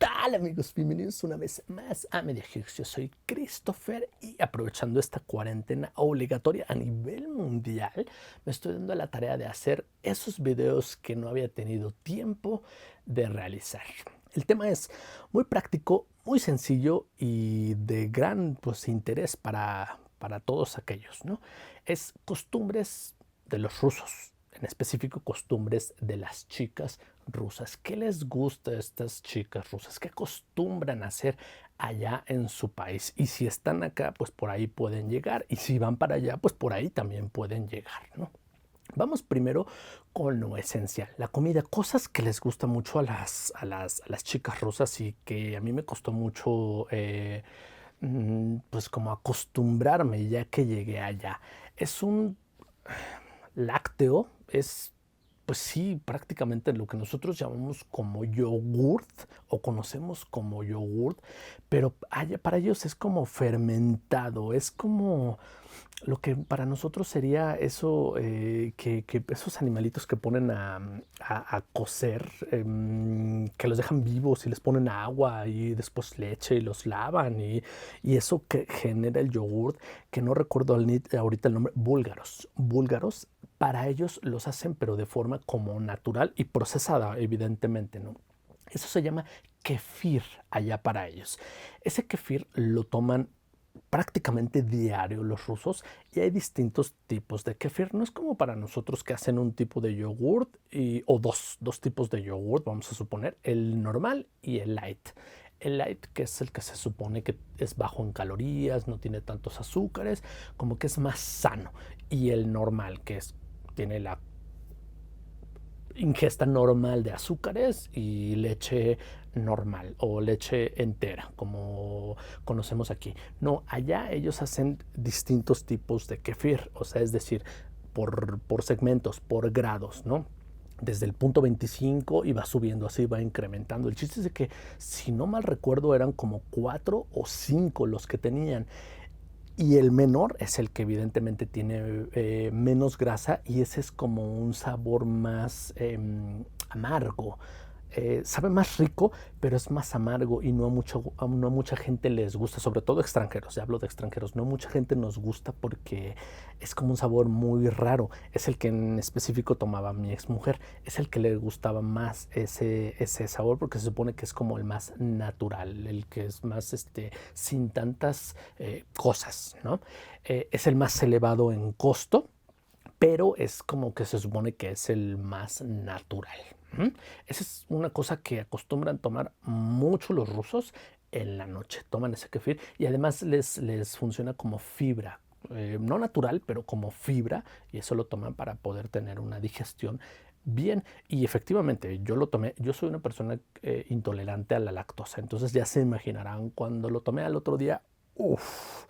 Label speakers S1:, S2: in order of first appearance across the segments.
S1: tal, amigos? Bienvenidos una vez más a Media Geeks. Yo soy Christopher y aprovechando esta cuarentena obligatoria a nivel mundial, me estoy dando la tarea de hacer esos videos que no había tenido tiempo de realizar. El tema es muy práctico, muy sencillo y de gran interés para todos aquellos, ¿no? Es costumbres de los rusos, en específico costumbres de las chicas rusas. ¿Qué les gusta a estas chicas rusas? ¿Qué acostumbran a hacer allá en su país? Y si están acá, pues por ahí pueden llegar. Y si van para allá, pues por ahí también pueden llegar, ¿no? Vamos primero con lo esencial, la comida, cosas que les gusta mucho a las chicas rusas y que a mí me costó mucho pues como acostumbrarme ya que llegué allá. Es un lácteo, es pues sí, prácticamente lo que nosotros llamamos como yogurt o conocemos como yogurt, pero para ellos es como fermentado, es como lo que para nosotros sería eso, que esos animalitos que ponen a cocer, que los dejan vivos y les ponen agua y después leche y los lavan y eso que genera el yogurt, que no recuerdo ahorita el nombre, búlgaros. Búlgaros, para ellos los hacen pero de forma como natural y procesada, evidentemente, ¿no? Eso se llama kefir allá para ellos. Ese kefir lo toman prácticamente diario los rusos y hay distintos tipos de kefir. No es como para nosotros que hacen un tipo de yogurt o dos tipos de yogurt, vamos a suponer, el normal y el light. El light, que es el que se supone que es bajo en calorías, no tiene tantos azúcares, como que es más sano. Y el normal, tiene la ingesta normal de azúcares y leche normal o leche entera, como conocemos aquí. No, allá ellos hacen distintos tipos de kefir, o sea, es decir, por segmentos, por grados, ¿no? Desde el punto 25 y va subiendo así, va incrementando. El chiste es de que, si no mal recuerdo, eran como 4 o 5 los que tenían. Y el menor es el que evidentemente tiene menos grasa y ese es como un sabor más amargo. Sabe más rico, pero es más amargo y no a mucha gente les gusta, sobre todo extranjeros, ya hablo de extranjeros, no mucha gente nos gusta porque es como un sabor muy raro. Es el que en específico tomaba mi exmujer, es el que le gustaba más ese sabor porque se supone que es como el más natural, el que es más sin tantas cosas, ¿no? Es el más elevado en costo, pero es como que se supone que es el más natural. Esa es una cosa que acostumbran tomar mucho los rusos en la noche. Toman ese kefir y además les funciona como fibra. No natural, pero como fibra, y eso lo toman para poder tener una digestión bien. Y efectivamente, yo lo tomé. Yo soy una persona intolerante a la lactosa, entonces ya se imaginarán cuando lo tomé al otro día. Uff,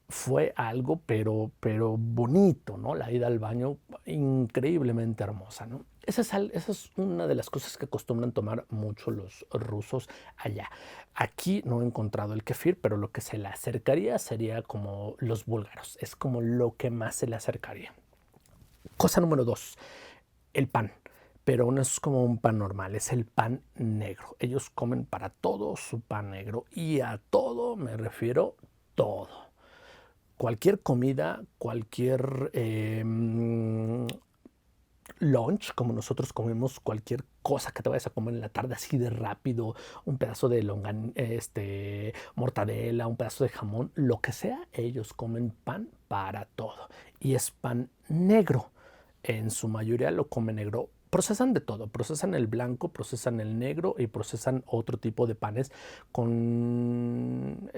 S1: fue algo, pero bonito, ¿no? La ida al baño increíblemente hermosa, ¿no? Esa es una de las cosas que acostumbran tomar mucho los rusos allá. Aquí no he encontrado el kefir, pero lo que se le acercaría sería como los búlgaros. Es como lo que más se le acercaría. Cosa número dos, el pan. Pero no es como un pan normal, es el pan negro. Ellos comen para todo su pan negro y a todo me refiero todo. Cualquier comida, cualquier lunch, como nosotros comemos, cualquier cosa que te vayas a comer en la tarde así de rápido, un pedazo de mortadela, un pedazo de jamón, lo que sea, ellos comen pan para todo. Y es pan negro. En su mayoría lo comen negro. Procesan de todo, procesan el blanco, procesan el negro y procesan otro tipo de panes con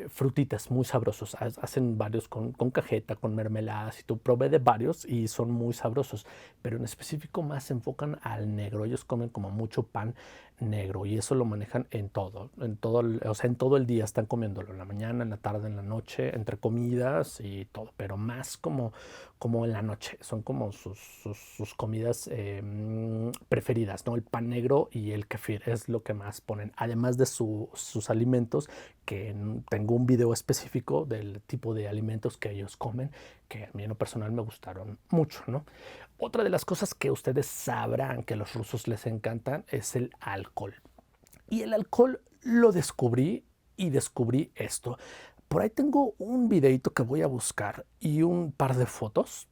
S1: frutitas muy sabrosos. Hacen varios con cajeta, con mermeladas y tú probé de varios y son muy sabrosos, pero en específico más se enfocan al negro. Ellos comen como mucho pan negro y eso lo manejan o sea, en todo el día están comiéndolo, en la mañana, en la tarde, en la noche, entre comidas y todo, pero más como en la noche, son como sus comidas preferidas, ¿no? El pan negro y el kefir es lo que más ponen, además de sus alimentos, que tengo un video específico del tipo de alimentos que ellos comen, que a mí en lo personal me gustaron mucho, ¿no? Otra de las cosas que ustedes sabrán que a los rusos les encantan es el alcohol. Y el alcohol lo descubrí y descubrí esto. Por ahí tengo un videito que voy a buscar y un par de fotos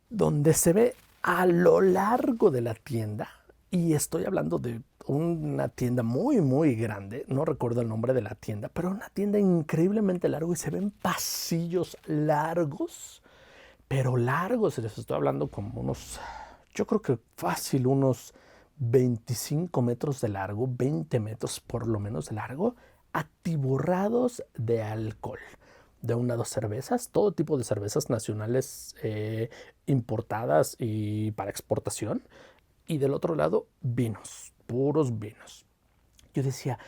S1: donde se ve a lo largo de la tienda, y estoy hablando de una tienda muy, muy grande, no recuerdo el nombre de la tienda, pero una tienda increíblemente larga y se ven pasillos largos, pero largos, les estoy hablando como unos, yo creo que fácil, unos 25 metros de largo, 20 metros por lo menos de largo, atiborrados de alcohol. De un lado cervezas, todo tipo de cervezas nacionales importadas y para exportación. Y del otro lado vinos, puros vinos. Yo decía,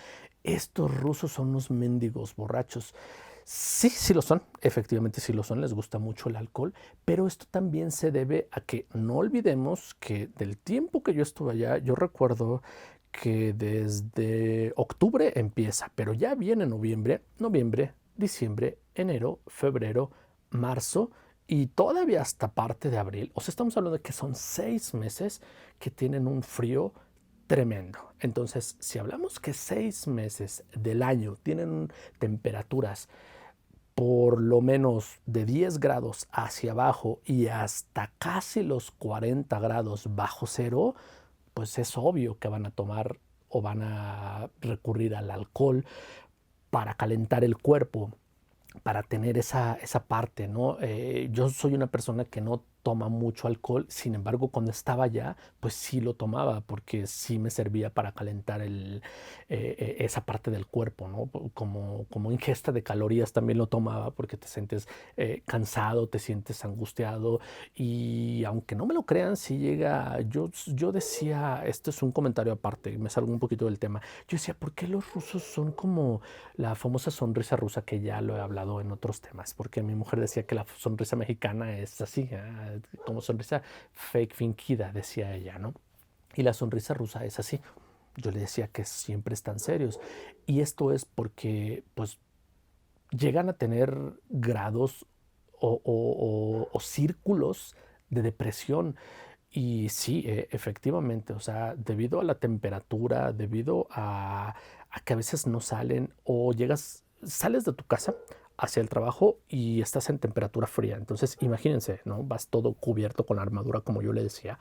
S1: estos rusos son unos mendigos borrachos. Sí, sí lo son, efectivamente sí lo son, les gusta mucho el alcohol, pero esto también se debe a que no olvidemos que del tiempo que yo estuve allá, yo recuerdo que desde octubre empieza, pero ya viene noviembre, diciembre, enero, febrero, marzo y todavía hasta parte de abril. O sea, estamos hablando de que son 6 meses que tienen un frío tremendo. Entonces, si hablamos que 6 meses del año tienen temperaturas por lo menos de 10 grados hacia abajo y hasta casi los 40 grados bajo cero, pues es obvio que van a tomar o van a recurrir al alcohol para calentar el cuerpo, para tener esa parte, ¿no? Yo soy una persona que no toma mucho alcohol, sin embargo, cuando estaba allá, pues sí lo tomaba, porque sí me servía para calentar esa parte del cuerpo, ¿no? Como ingesta de calorías también lo tomaba, porque te sientes cansado, te sientes angustiado, y aunque no me lo crean, si llega, yo decía, esto es un comentario aparte, me salgo un poquito del tema, yo decía, ¿por qué los rusos son como la famosa sonrisa rusa, que ya lo he hablado en otros temas? Porque mi mujer decía que la sonrisa mexicana es así, como sonrisa fake fingida, decía ella, ¿no? Y la sonrisa rusa es así. Yo le decía que siempre están serios. Y esto es porque, pues, llegan a tener grados o círculos de depresión. Y sí, efectivamente, o sea, debido a la temperatura, debido a que a veces no salen o sales de tu casa hacia el trabajo y estás en temperatura fría. Entonces, imagínense, ¿no? Vas todo cubierto con armadura, como yo le decía.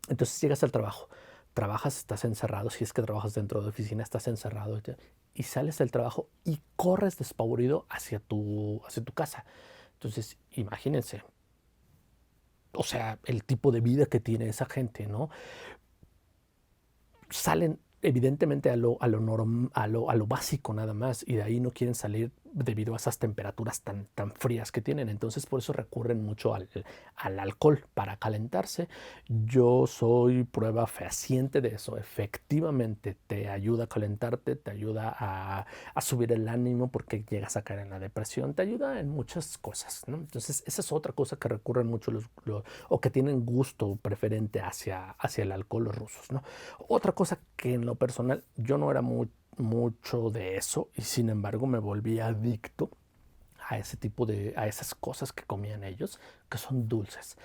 S1: Entonces llegas al trabajo, trabajas, estás encerrado. Si es que trabajas dentro de oficina, estás encerrado y sales del trabajo y corres despavorido hacia tu casa. Entonces, imagínense, o sea, el tipo de vida que tiene esa gente, ¿no? Salen evidentemente a lo básico nada más, y de ahí no quieren salir debido a esas temperaturas tan frías que tienen. Entonces por eso recurren mucho al alcohol para calentarse. Yo soy prueba fehaciente de eso. Efectivamente te ayuda a calentarte, te ayuda a subir el ánimo porque llegas a caer en la depresión, te ayuda en muchas cosas, ¿no? Entonces esa es otra cosa que recurren mucho o que tienen gusto preferente hacia el alcohol los rusos, ¿no? Otra cosa que en lo personal yo no era mucho de eso, y sin embargo me volví adicto a esas cosas que comían ellos, que son dulces.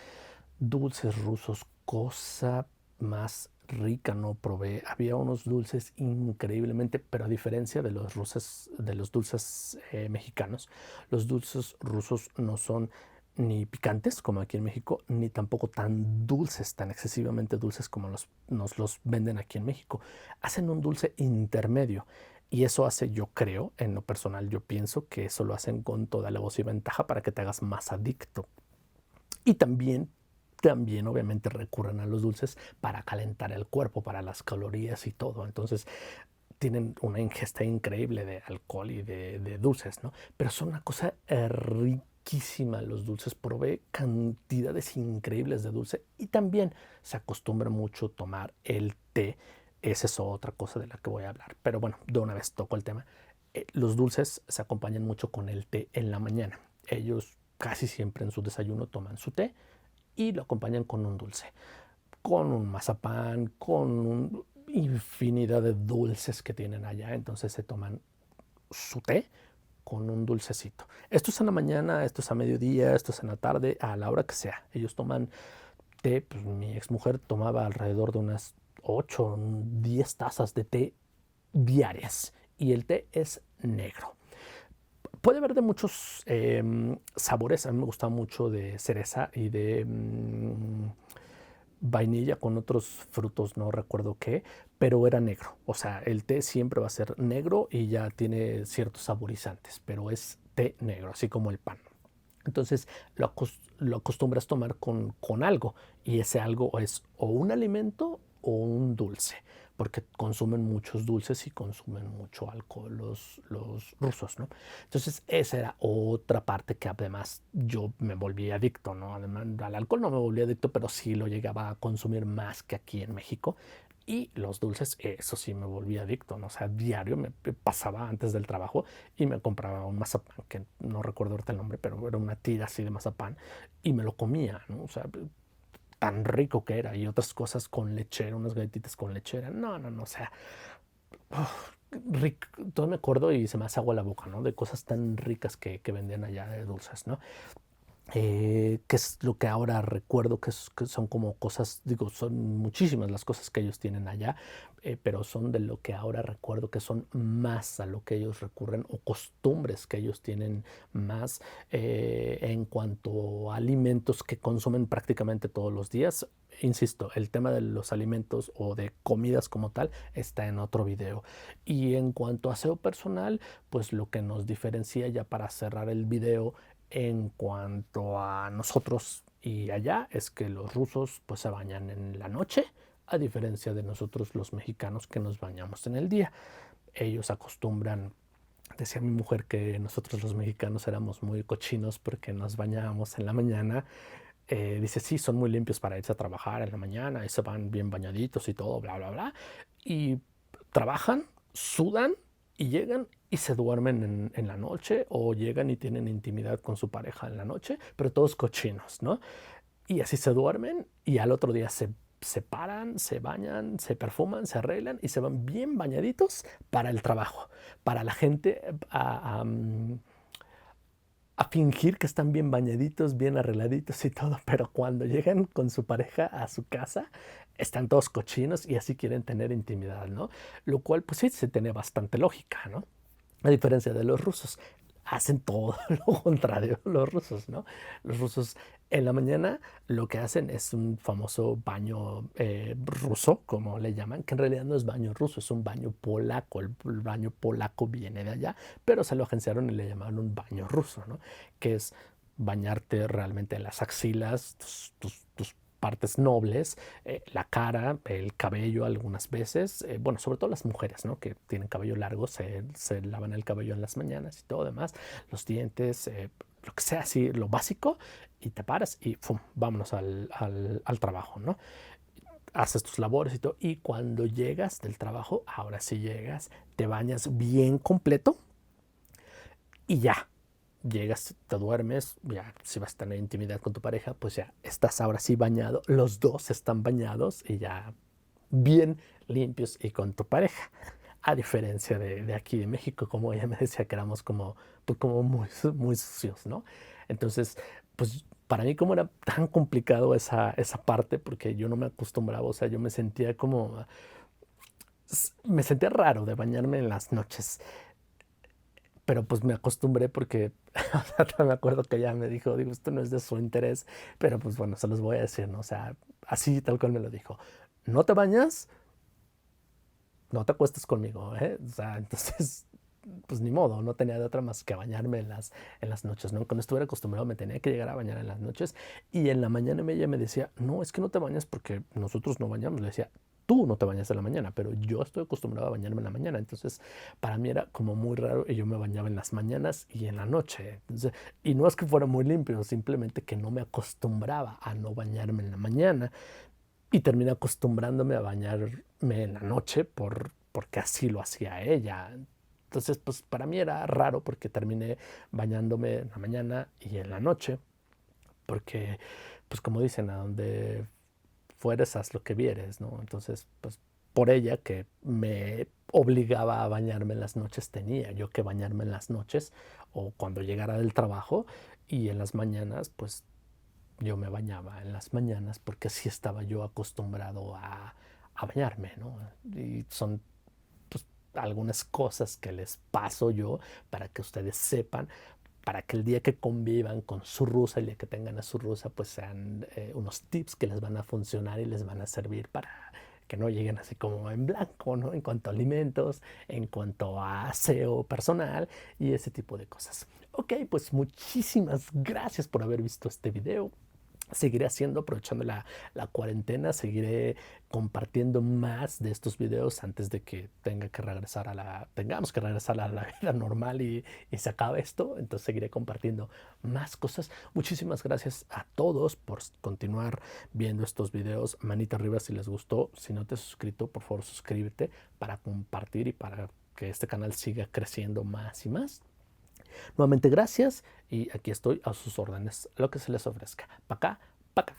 S1: Dulces rusos, cosa más rica no probé. Había unos dulces increíblemente, pero a diferencia de los dulces mexicanos, los dulces rusos no son ni picantes como aquí en México, ni tampoco tan dulces, tan excesivamente dulces como nos los venden aquí en México. Hacen un dulce intermedio. Y eso hace, yo creo, en lo personal, yo pienso que eso lo hacen con toda la voz y ventaja para que te hagas más adicto. Y también obviamente recurren a los dulces para calentar el cuerpo, para las calorías y todo. Entonces tienen una ingesta increíble de alcohol y de dulces, ¿no? Pero son una cosa riquísima los dulces. Probé cantidades increíbles de dulce, y también se acostumbra mucho tomar el té. Esa es otra cosa de la que voy a hablar. Pero bueno, de una vez toco el tema. Los dulces se acompañan mucho con el té en la mañana. Ellos casi siempre en su desayuno toman su té y lo acompañan con un dulce, con un mazapán, con una infinidad de dulces que tienen allá. Entonces se toman su té con un dulcecito. Esto es en la mañana, esto es a mediodía, esto es en la tarde, a la hora que sea. Ellos toman té. Pues mi exmujer tomaba alrededor de unas 8, 10 tazas de té diarias y el té es negro. Puede haber de muchos sabores. A mí me gusta mucho de cereza y de vainilla con otros frutos, no recuerdo qué, pero era negro. O sea, el té siempre va a ser negro y ya tiene ciertos saborizantes, pero es té negro, así como el pan. Entonces lo acostumbras tomar con algo y ese algo es o un alimento o un dulce, porque consumen muchos dulces y consumen mucho alcohol los rusos, ¿no? Entonces esa era otra parte que además yo me volví adicto, ¿no? Además, al alcohol no me volví adicto, pero sí lo llegaba a consumir más que aquí en México. Y los dulces, eso sí me volví adicto, ¿no? O sea, diario me pasaba antes del trabajo y me compraba un mazapán, que no recuerdo ahorita el nombre, pero era una tira así de mazapán, y me lo comía, ¿no? O sea, tan rico que era, y otras cosas con lechera, unas galletitas con lechera, no, o sea, rico, todo me acuerdo y se me hace agua la boca, ¿no? De cosas tan ricas que vendían allá de dulces, ¿no? Que es lo que ahora recuerdo que son como cosas, digo, son muchísimas las cosas que ellos tienen allá, pero son de lo que ahora recuerdo que son más a lo que ellos recurren o costumbres que ellos tienen más en cuanto a alimentos que consumen prácticamente todos los días. Insisto, el tema de los alimentos o de comidas como tal está en otro video. Y en cuanto a aseo personal, pues lo que nos diferencia ya para cerrar el video en cuanto a nosotros y allá es que los rusos pues se bañan en la noche, a diferencia de nosotros los mexicanos que nos bañamos en el día. Ellos acostumbran, decía mi mujer que nosotros los mexicanos éramos muy cochinos porque nos bañábamos en la mañana. Dice, sí, son muy limpios para irse a trabajar en la mañana y se van bien bañaditos y todo, bla, bla, bla. Y trabajan, sudan y llegan y se duermen en la noche o llegan y tienen intimidad con su pareja en la noche, pero todos cochinos, ¿no? Y así se duermen y al otro día se paran, se bañan, se perfuman, se arreglan y se van bien bañaditos para el trabajo, para la gente a fingir que están bien bañaditos, bien arregladitos y todo, pero cuando llegan con su pareja a su casa, están todos cochinos y así quieren tener intimidad, ¿no? Lo cual, pues sí, se tiene bastante lógica, ¿no? A diferencia de los rusos, hacen todo lo contrario los rusos, ¿no? Los rusos en la mañana lo que hacen es un famoso baño ruso, como le llaman, que en realidad no es baño ruso, es un baño polaco. El baño polaco viene de allá, pero se lo agenciaron y le llamaron un baño ruso, ¿no? Que es bañarte realmente en las axilas, tus partes nobles, la cara, el cabello algunas veces, bueno, sobre todo las mujeres, ¿no? Que tienen cabello largo, se lavan el cabello en las mañanas y todo demás, los dientes, lo que sea, así, lo básico, y te paras y ¡pum! Vámonos al trabajo, ¿no? Haces tus labores y todo, y cuando llegas del trabajo, ahora sí llegas, te bañas bien completo y ya, llegas, te duermes, ya si vas a tener intimidad con tu pareja, pues ya estás ahora sí bañado, los dos están bañados y ya bien limpios y con tu pareja. A diferencia de aquí de México, como ella me decía que éramos como, pues como muy sucios, ¿no? Entonces, pues para mí como era tan complicado esa parte, porque yo no me acostumbraba, o sea, yo me sentía como, me sentía raro de bañarme en las noches, pero pues me acostumbré porque me acuerdo que ella me dijo, digo, esto no es de su interés, pero pues bueno, se los voy a decir, ¿no? O sea, así tal cual me lo dijo. ¿No te bañas? No te acuestes conmigo, ¿eh? O sea, entonces, pues ni modo, no tenía de otra más que bañarme en las noches, ¿no? Cuando estuviera acostumbrado me tenía que llegar a bañar en las noches y en la mañana ella me decía, no, es que no te bañas porque nosotros no bañamos. Le decía, tú no te bañas en la mañana, pero yo estoy acostumbrado a bañarme en la mañana. Entonces, para mí era como muy raro y yo me bañaba en las mañanas y en la noche. Entonces, y no es que fuera muy limpio, simplemente que no me acostumbraba a no bañarme en la mañana y terminé acostumbrándome a bañarme en la noche porque así lo hacía ella. Entonces, pues para mí era raro porque terminé bañándome en la mañana y en la noche, porque, pues como dicen, a donde fueres, haz lo que vieres, ¿no? Entonces, pues por ella que me obligaba a bañarme en las noches, tenía yo que bañarme en las noches o cuando llegara del trabajo y en las mañanas, pues yo me bañaba en las mañanas porque así estaba yo acostumbrado a bañarme, ¿no? Y son pues, algunas cosas que les paso yo para que ustedes sepan, para que el día que convivan con su rusa, el día que tengan a su rusa, pues sean unos tips que les van a funcionar y les van a servir para que no lleguen así como en blanco, ¿no? En cuanto a alimentos, en cuanto a aseo personal y ese tipo de cosas. Ok, pues muchísimas gracias por haber visto este video. Seguiré haciendo, aprovechando la cuarentena, seguiré compartiendo más de estos videos antes de que tengamos que regresar a la vida normal y se acabe esto. Entonces seguiré compartiendo más cosas. Muchísimas gracias a todos por continuar viendo estos videos. Manita arriba si les gustó. Si no te has suscrito, por favor suscríbete para compartir y para que este canal siga creciendo más y más. Nuevamente gracias y aquí estoy a sus órdenes, lo que se les ofrezca. Pa' acá, pa' acá.